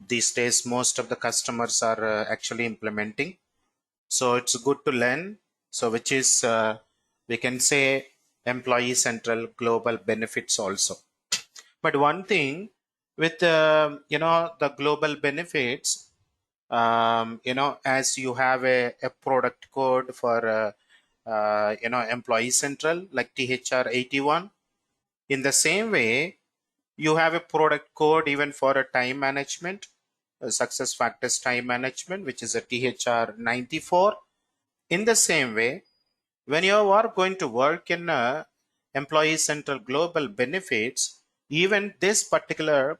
these days most of the customers are actually implementing. So it's good to learn. So which is we can say employee central global benefits also. But one thing with the global benefits, as you have a product code for employee central like THR 81. In the same way, you have a product code even for a time management, success factors time management, which is a THR 94. In the same way, when you are going to work in employee central global benefits, even this particular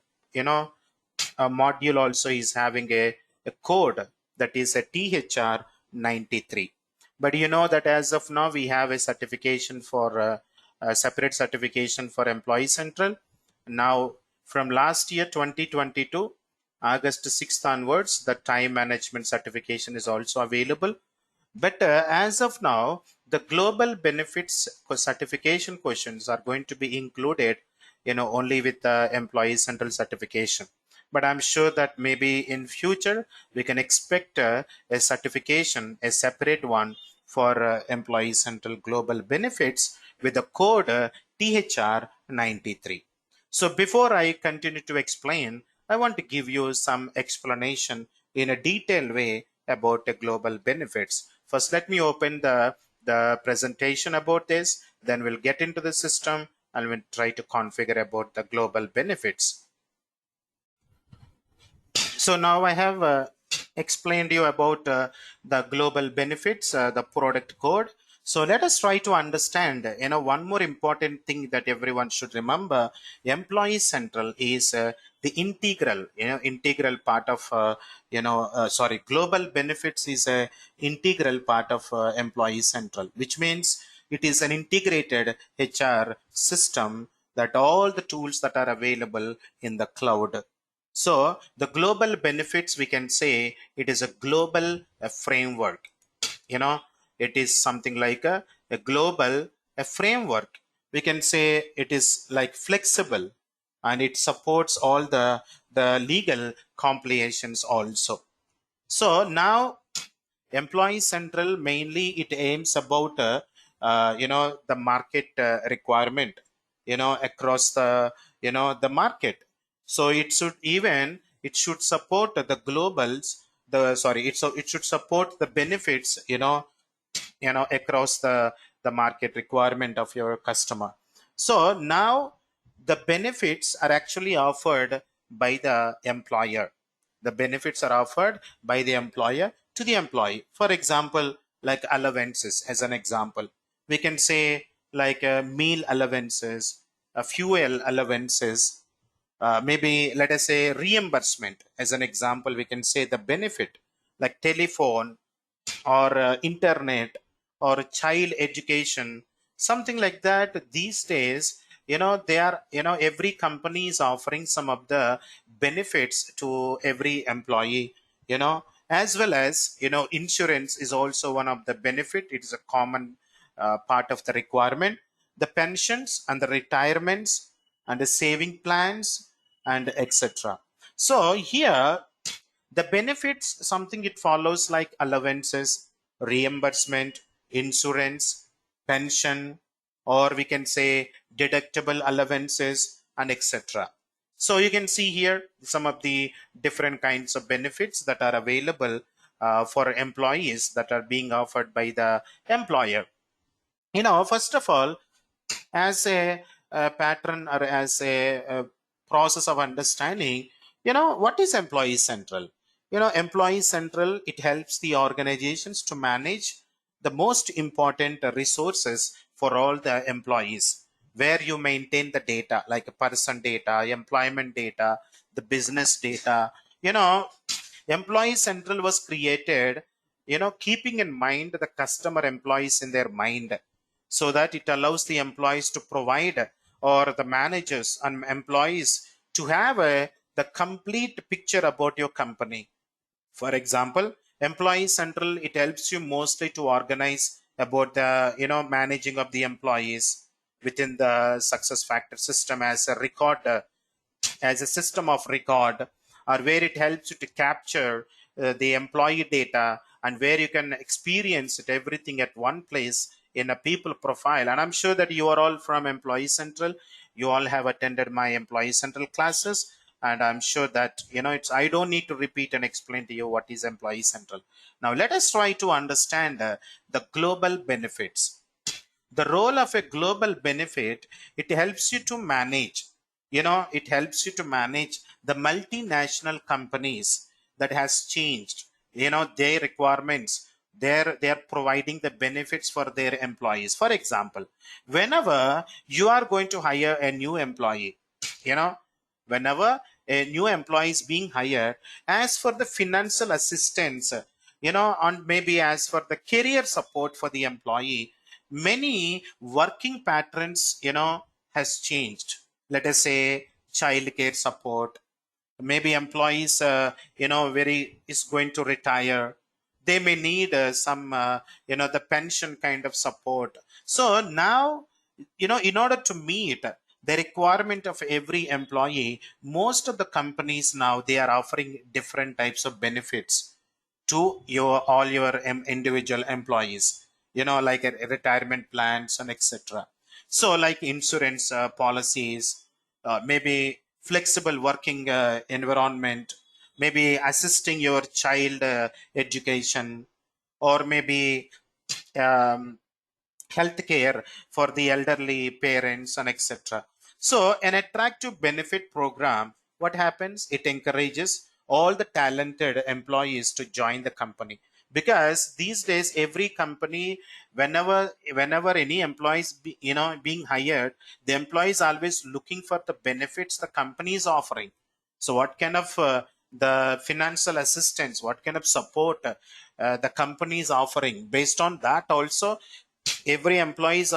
module also is having a code that is a THR 93. But you know that as of now we have a certification for a separate certification for employee central. Now from last year 2022 August 6th onwards, the time management certification is also available. But as of now, the global benefits certification questions are going to be included, only with the employee central certification. But I'm sure that maybe in future we can expect a certification, a separate one for employee central global benefits with the code THR 93. So before I continue to explain, I want to give you some explanation in a detailed way about the global benefits. First, let me open the presentation about this, then we'll get into the system and we'll try to configure about the global benefits. So now I have explained you about the global benefits, the product code. So let us try to understand, one more important thing that everyone should remember. Employee Central is the integral part of, global benefits is a integral part of Employee Central, which means it is an integrated HR system that all the tools that are available in the cloud. So the global benefits, we can say it is a global framework. It is something like a global framework. We can say it is like flexible and it supports all the legal complications also. So now Employee Central mainly it aims about the market requirement across the market. So it should support the globals it should support the benefits across the market requirement of your customer. So now the benefits are actually offered by the employer. The benefits are offered by the employer to the employee. For example, like allowances, as an example, we can say like meal allowances, fuel allowances, maybe let us say reimbursement. As an example, we can say the benefit like telephone or internet or child education, something like that. These days, they are, every company is offering some of the benefits to every employee, as well as, insurance is also one of the benefit. It is a common part of the requirement. The pensions and the retirements and the saving plans and etc. So here the benefits, something it follows like allowances, reimbursement, insurance, pension, or we can say deductible allowances and etc. So you can see here some of the different kinds of benefits that are available for employees that are being offered by the employer. First of all, as a pattern or as a process of understanding, what is Employee Central? Employee Central, it helps the organizations to manage the most important resources for all the employees, where you maintain the data like person data, employment data, the business data. Employee Central was created, keeping in mind the customer employees in their mind, so that it allows the employees to provide, or the managers and employees to have the complete picture about your company. For example, Employee Central, it helps you mostly to organize about the managing of the employees within the success factor system as a record, as a system of record, or where it helps you to capture the employee data, and where you can experience it everything at one place in a people profile. And I'm sure that you are all from Employee Central. You all have attended my Employee Central classes, and I'm sure that it's, I don't need to repeat and explain to you what is Employee Central. Now let us try to understand the global benefits. The role of a global benefit, it helps you to manage, it helps you to manage the multinational companies that has changed, their requirements. They're providing the benefits for their employees. For example, whenever you are going to hire a new employee, you know whenever a new employee is being hired, as for the financial assistance, and maybe as for the career support for the employee, many working patterns has changed. Let us say child care support, maybe employees very is going to retire, they may need some the pension kind of support. So now, in order to meet the requirement of every employee, most of the companies now, they are offering different types of benefits to all your individual employees, like retirement plans and etc. So like insurance policies, maybe flexible working environment, maybe assisting your child education, or maybe um, healthcare for the elderly parents and etc. So an attractive benefit program, what happens? It encourages all the talented employees to join the company, because these days every company, whenever any employees being hired, the employee is always looking for the benefits the company is offering. So what kind of the financial assistance, what kind of support the company is offering, based on that also every employee is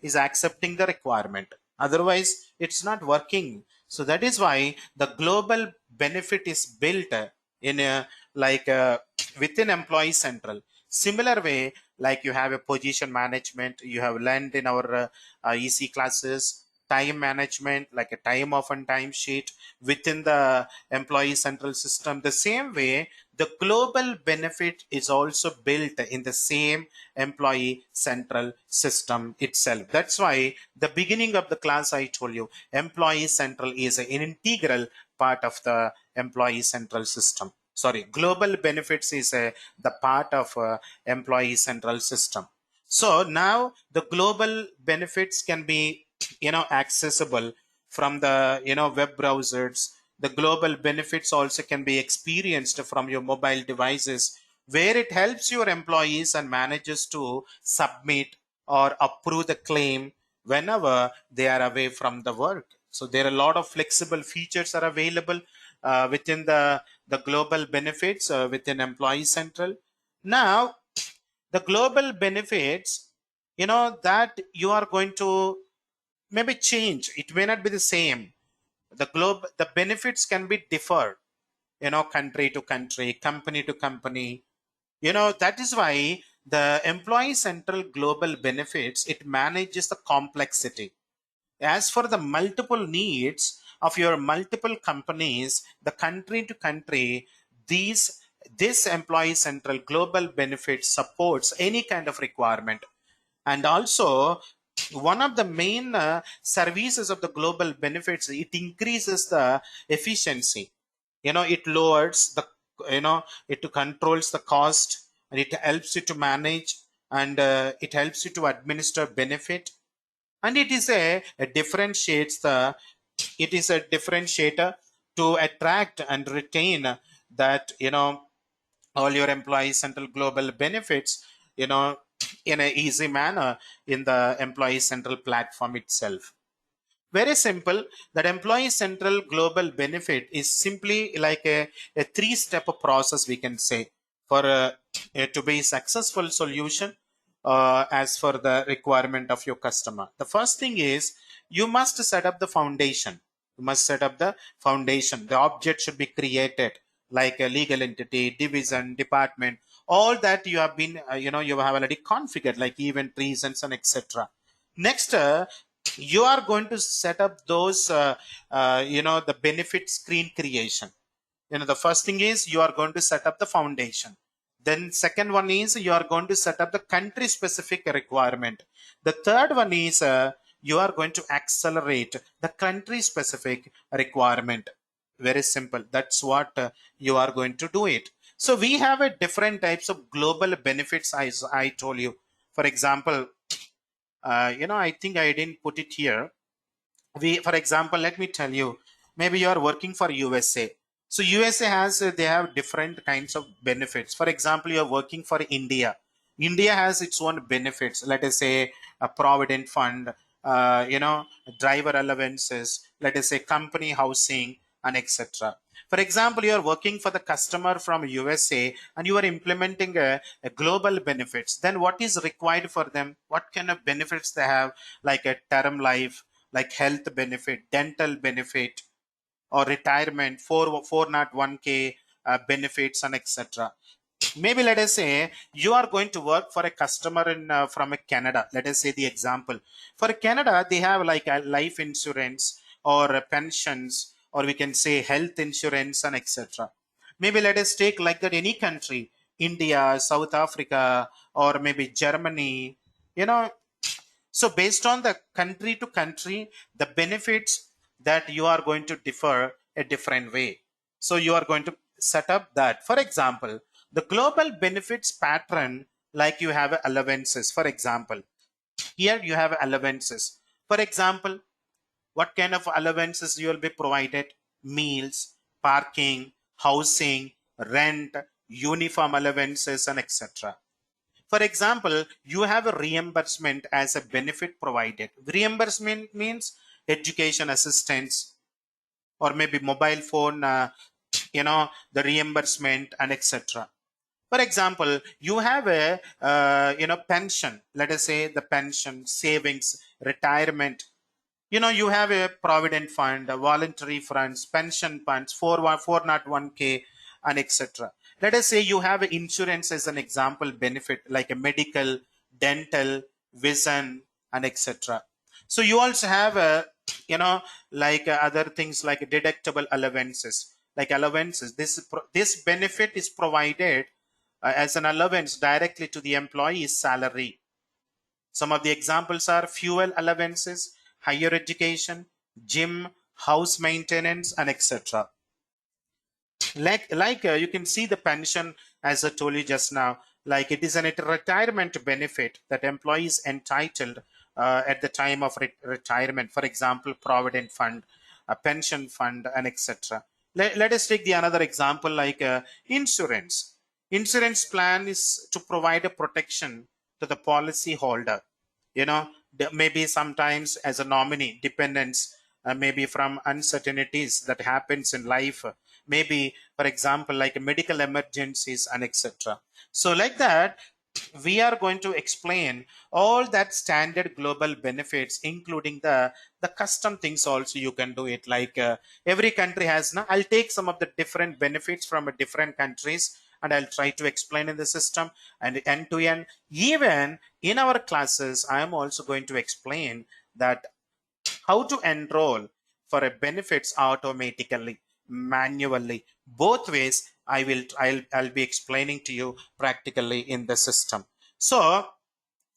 is accepting the requirement. Otherwise it's not working. So that is why the global benefit is built in a, like within Employee Central. Similar way, like you have a position management, you have learned in our EC classes, time management, like a time off and time sheet within the Employee Central system. The same way, the global benefit is also built in the same Employee Central system itself. That's why the beginning of the class I told you Employee Central is an integral part of the Employee Central system. Sorry, global benefits is the part of Employee Central system. So now the global benefits can be accessible from the web browsers. The global benefits also can be experienced from your mobile devices, where it helps your employees and managers to submit or approve the claim whenever they are away from the work. So there are a lot of flexible features are available within the global benefits within Employee Central. Now the global benefits, that you are going to maybe change, it may not be the same. The benefits can be differ, country to country, company to company. That is why the Employee Central global benefits, it manages the complexity. As for the multiple needs of your multiple companies, the country to country, these this Employee Central global benefit supports any kind of requirement. And also, one of the main services of the global benefits, it increases the efficiency. It lowers the, it controls the cost, and it helps you to manage, and it helps you to administer benefit. And it is a differentiator to attract and retain that, all your Employee Central global benefits, you know in a easy manner in the Employee Central platform itself. Very simple. That Employee Central global benefit is simply like a three-step process, we can say, for to be successful solution as for the requirement of your customer. The first thing is, you must set up the foundation. You must set up the foundation. The object should be created, like a legal entity, division, department, all that you have been you have already configured, like event reasons and etc. Next, you are going to set up those the benefit screen creation. The first thing is you are going to set up the foundation. Then second one is you are going to set up the country specific requirement. The third one is you are going to accelerate the country specific requirement. Very simple. That's what you are going to do it. So we have a different types of global benefits, as I told you. For example, I think I didn't put it here. For example, let me tell you, maybe you are working for USA. So USA has they have different kinds of benefits. For example, you are working for India has its own benefits. Let us say a provident fund, driver allowances, let us say company housing, and etc. For example, you are working for the customer from USA and you are implementing a global benefits. Then what is required for them? What kind of benefits they have, like a term life, like health benefit, dental benefit, or retirement, 401k benefits, and etc. Maybe let us say you are going to work for a customer in from a Canada. Let us say the example. For Canada, they have like a life insurance or pensions, or we can say health insurance, and etc. Maybe let us take like that any country, India, South Africa, or maybe Germany. You know, so based on the country to country, the benefits that you are going to differ a different way. So you are going to set up that. For example, the global benefits pattern, like you have allowances. For example, here you have allowances. For example, what kind of allowances you will be provided? Meals, parking, housing, rent, uniform allowances, and etc. For example, you have a reimbursement as a benefit provided. Reimbursement means education assistance, or maybe mobile phone, the reimbursement, and etc. For example, you have a pension. Let us say the pension, savings, retirement. You have a provident fund, a voluntary funds, pension funds, 401k, and etc. Let us say you have insurance as an example benefit, like a medical, dental, vision, and etc. So you also have you know other things like deductible allowances, like allowances. This benefit is provided as an allowance directly to the employee's salary. Some of the examples are fuel allowances, higher education, gym, house maintenance, and etc. You can see the pension, as I told you just now, like it is a retirement benefit that employees entitled at the time of retirement. For example, provident fund, a pension fund, and etc. Let us take the another example, like insurance. Insurance plan is to provide a protection to the policy holder. Maybe sometimes as a nominee dependents, maybe from uncertainties that happens in life, maybe for example like medical emergencies, and etc. So like that, we are going to explain all that standard global benefits, including the custom things also. You can do it like every country has. Now I'll take some of the different benefits from different countries and I'll try to explain in the system and end to end. Even in our classes, I am also going to explain that how to enroll for a benefits automatically, manually, both ways. I'll be explaining to you practically in the system. So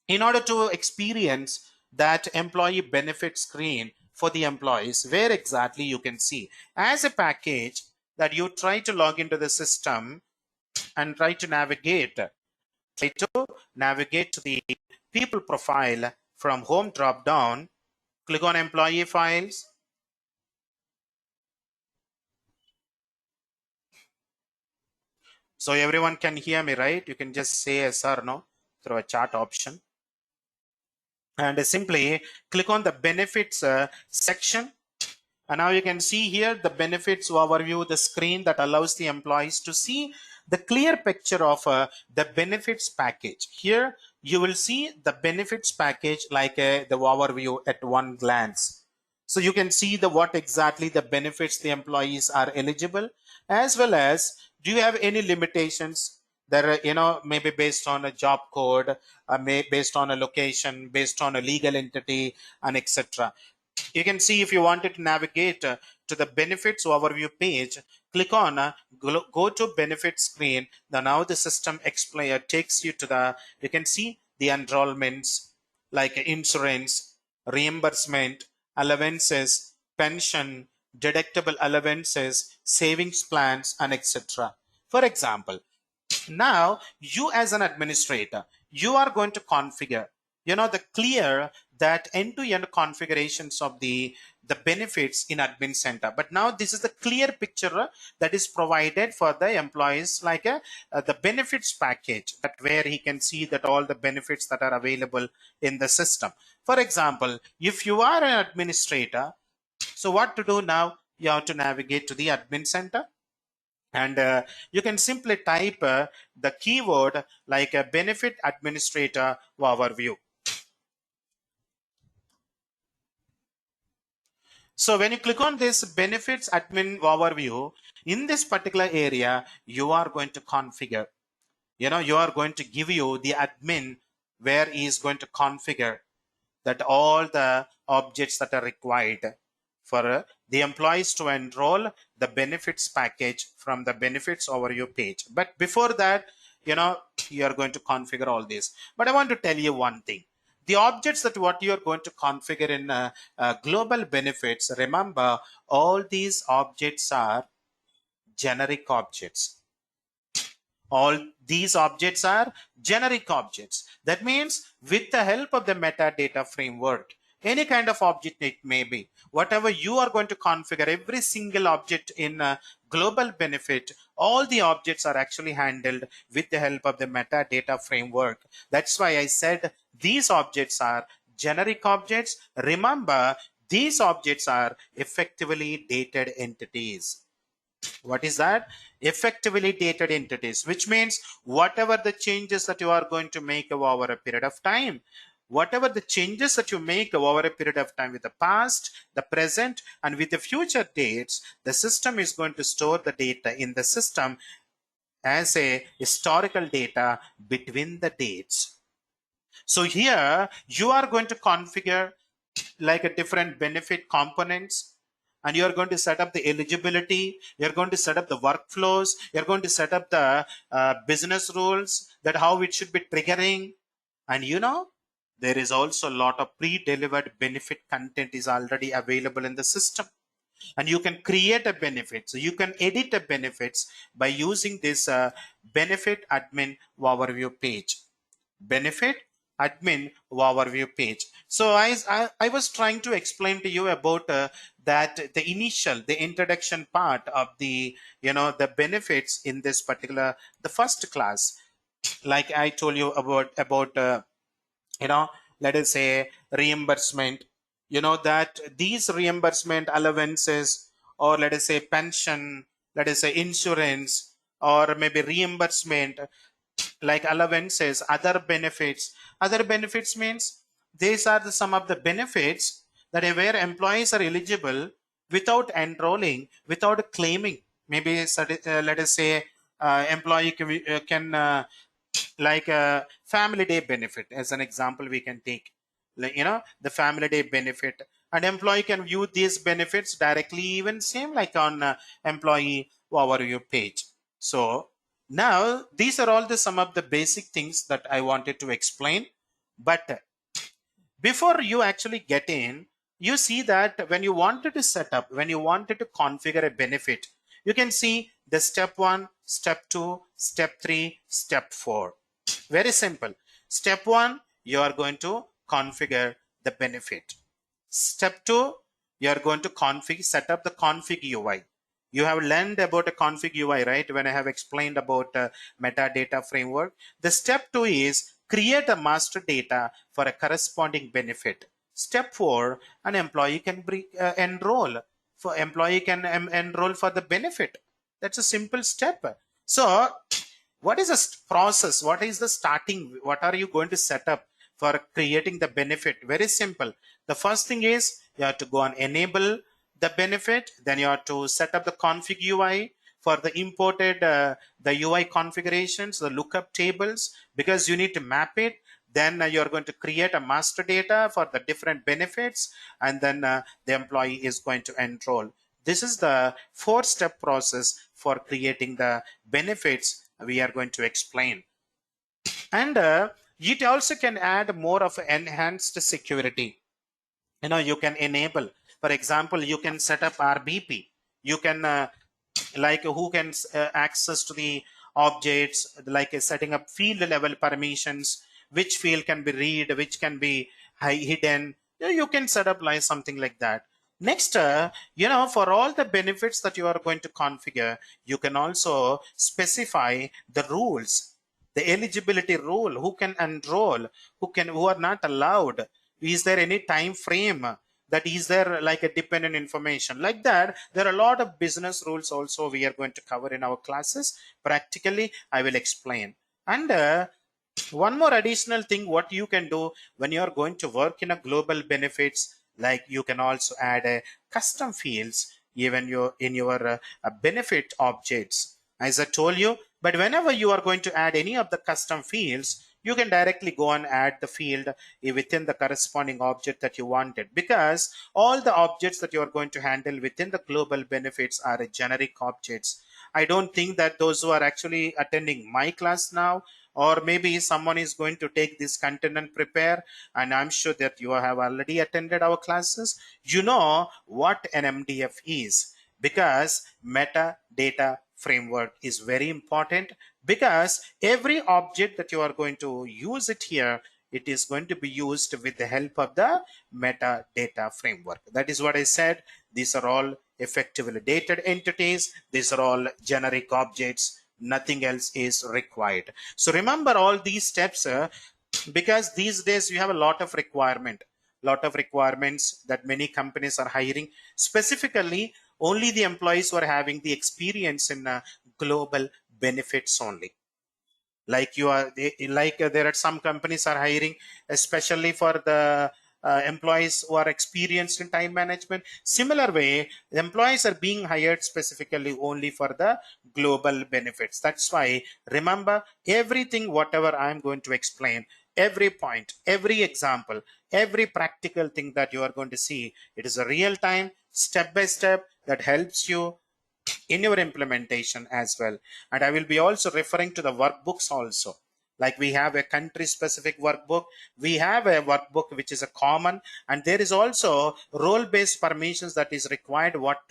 in order to experience that employee benefit screen for the employees, where exactly you can see as a package, that you try to log into the system and try to navigate to the people profile from home drop down. Click on employee files. So everyone can hear me, right? You can just say yes or no through a chat option. And simply click on the benefits section. And now you can see here the benefits overview, the screen that allows the employees to see the clear picture of the benefits package. Here you will see the benefits package like the overview at one glance. So you can see what exactly the benefits the employees are eligible, as well as do you have any limitations that are, maybe based on a job code, based on a location, based on a legal entity, and etc. You can see if you wanted to navigate to the benefits overview page, click on go to benefit screen. Now the system takes you to you can see the enrollments like insurance, reimbursement, allowances, pension, deductible allowances, savings plans, and etc. For example, now you as an administrator, you are going to configure, the clear that end-to-end configurations of the benefits in admin center. But now this is the clear picture that is provided for the employees, like the benefits package, that where he can see that all the benefits that are available in the system. For example, if you are an administrator, so what to do now? You have to navigate to the admin center, and you can simply type the keyword like a benefit administrator overview. So when you click on this benefits admin overview, in this particular area, you are going to configure, you are going to give you the admin where he is going to configure that all the objects that are required for the employees to enroll the benefits package from the benefits overview page. But before that, you are going to configure all this. But I want to tell you one thing. The objects that what you are going to configure in global benefits, remember, all these objects are generic objects. All these objects are generic objects. That means with the help of the metadata framework, any kind of object it may be, whatever you are going to configure, every single object in a global benefit, all the objects are actually handled with the help of the metadata framework. That's why I said these objects are generic objects. Remember, these objects are effectively dated entities. What is that? Effectively dated entities, which means whatever the changes that you are going to make over a period of time, whatever the changes that you make over a period of time with the past, the present, and with the future dates, the system is going to store the data in the system as a historical data between the dates. So here you are going to configure like a different benefit components, and you're going to set up the eligibility, you're going to set up the workflows, you're going to set up the business rules, that how it should be triggering. And there is also a lot of pre-delivered benefit content is already available in the system, and you can create a benefit, so you can edit a benefits by using this benefit admin overview page. Benefit admin overview page. So I was trying to explain to you about that the introduction part of the the benefits in this particular the first class, like I told you about you know let us say reimbursement, that these reimbursement allowances, or let us say pension, let us say insurance, or maybe reimbursement like allowances, other benefits means these are some of the benefits that where employees are eligible without enrolling, without claiming. Maybe let us say employee can like a family day benefit as an example we can take, like the family day benefit, and employee can view these benefits directly, even same like on employee overview page. So now these are all the some of the basic things that I wanted to explain. But before you actually get in, you see that when you wanted to set up, when you wanted to configure a benefit, you can see the step 1, step 2, step 3, step 4. Very simple. Step 1, you are going to configure the benefit. Step 2, you are going to set up the config UI. You have learned about a config UI, right? When I have explained about metadata framework. The step 2 is create a master data for a corresponding benefit. Step 4, an employee can enroll for the benefit. That's a simple step. So what is the process? What is the starting? What are you going to set up for creating the benefit? Very simple. The first thing is you have to go and enable the benefit. Then you have to set up the config UI for the imported the UI configurations, the lookup tables, because you need to map it. Then you're going to create a master data for the different benefits, and then the employee is going to enroll. This is the 4-step process for creating the benefits we are going to explain. And it also can add more of enhanced security. You can enable, for example, you can set up RBP. You can like who can access to the objects, like setting up field level permissions, which field can be read, which can be hidden. You can set up like something like that. Next, for all the benefits that you are going to configure, you can also specify the rules, the eligibility rule, who can enroll, who are not allowed. Is there any time frame? That is there like a dependent information like that. There are a lot of business rules also we are going to cover in our classes. Practically I will explain. And one more additional thing what you can do when you are going to work in a global benefits, like you can also add custom fields even in your benefit objects, as I told you. But whenever you are going to add any of the custom fields, you can directly go and add the field within the corresponding object that you wanted, because all the objects that you are going to handle within the global benefits are generic objects. I don't think that those who are actually attending my class now, or maybe someone is going to take this content and prepare, and I'm sure that you have already attended our classes, you know what an MDF is, because metadata framework is very important. Because every object that you are going to use it here, it is going to be used with the help of the metadata framework. That is what I said. These are all effectively dated entities. These are all generic objects. Nothing else is required. So remember all these steps, because these days you have a lot of requirements that many companies are hiring, specifically only the employees who are having the experience in global benefits only. Like there are some companies are hiring especially for the employees who are experienced in time management. Similar way, the employees are being hired specifically only for the global benefits. That's why remember everything whatever I'm going to explain, every point, every example, every practical thing that you are going to see, it is a real time, step by step, that helps you in your implementation as well. And I will be also referring to the workbooks also. Like we have a country specific workbook, we have a workbook which is a common, and there is also role based permissions that is required, what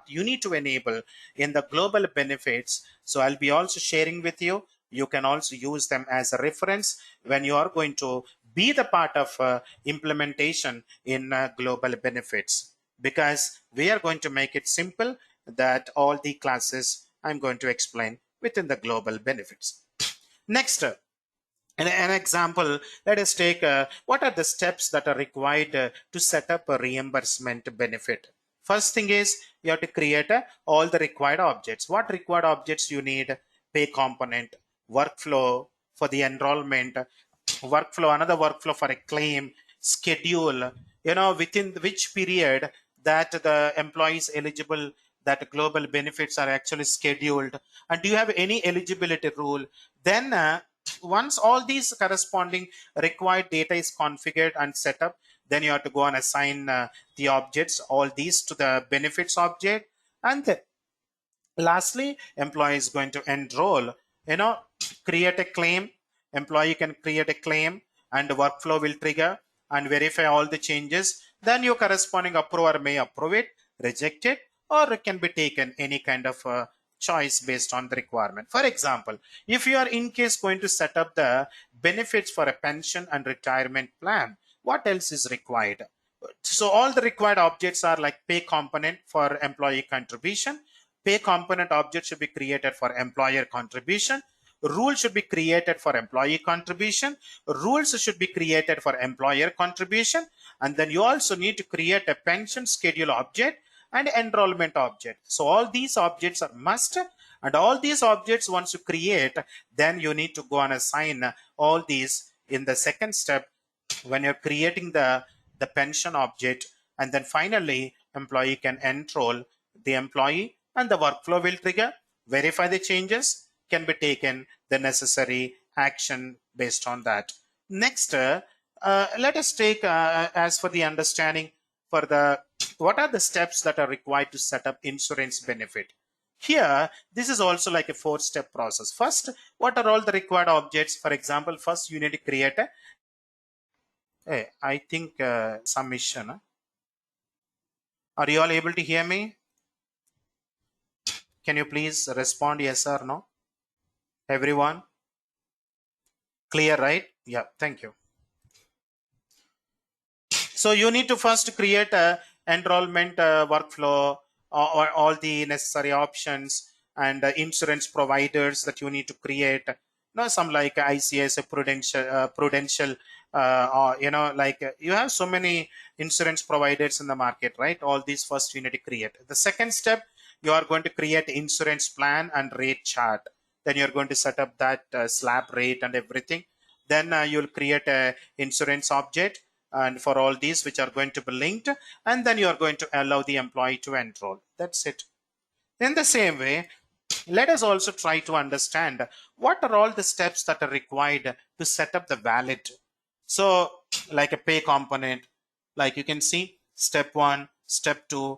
you need to enable in the global benefits. So I'll be also sharing with you. You can also use them as a reference when you are going to be the part of implementation in global benefits, because we are going to make it simple, that all the classes I'm going to explain within the global benefits. Next, an example, let us take what are the steps that are required to set up a reimbursement benefit. First thing is you have to create all the required objects. What required objects you need? Pay component, workflow for the enrollment, workflow, another workflow for a claim, schedule, within which period that the employees eligible, that global benefits are actually scheduled, and do you have any eligibility rule. Then once all these corresponding required data is configured and set up, then you have to go and assign the objects, all these to the benefits object. And lastly, employee is going to enroll, you know create a claim. Employee can create a claim, and the workflow will trigger and verify all the changes. Then your corresponding approver may approve it, reject it, or it can be taken any kind of choice based on the requirement. For example, if you are in case going to set up the benefits for a pension and retirement plan, what else is required? So all the required objects are like pay component for employee contribution. Pay component object should be created for employer contribution. Rule should be created for employee contribution. Rules should be created for employer contribution. And then you also need to create a pension schedule object and enrollment object. So all these objects are must, and all these objects once you create, then you need to go and assign all these in the second step when you're creating the pension object. And then finally employee can enroll the employee, and the workflow will trigger, verify the changes, can be taken the necessary action based on that. Next, let us take as for the understanding, for the what are the steps that are required to set up insurance benefit. Here, this is also like a 4-step process. First, what are all the required objects? For example, first you need to create a, hey, I think some issue. No? Are you all able to hear me? Can you please respond yes or no? Everyone? Clear, right? Yeah, thank you. So you need to first create a enrollment workflow, or all the necessary options and insurance providers that you need to create. Some like ICS, Prudential, or like you have so many insurance providers in the market, right? All these first you need to create. The second step, you are going to create insurance plan and rate chart. Then you're going to set up that slab rate and everything. Then you'll create a insurance object and for all these which are going to be linked, and then you are going to allow the employee to enroll. That's it. In the same way, let us also try to understand what are all the steps that are required to set up the valid. So like a pay component, like you can see step 1, step 2,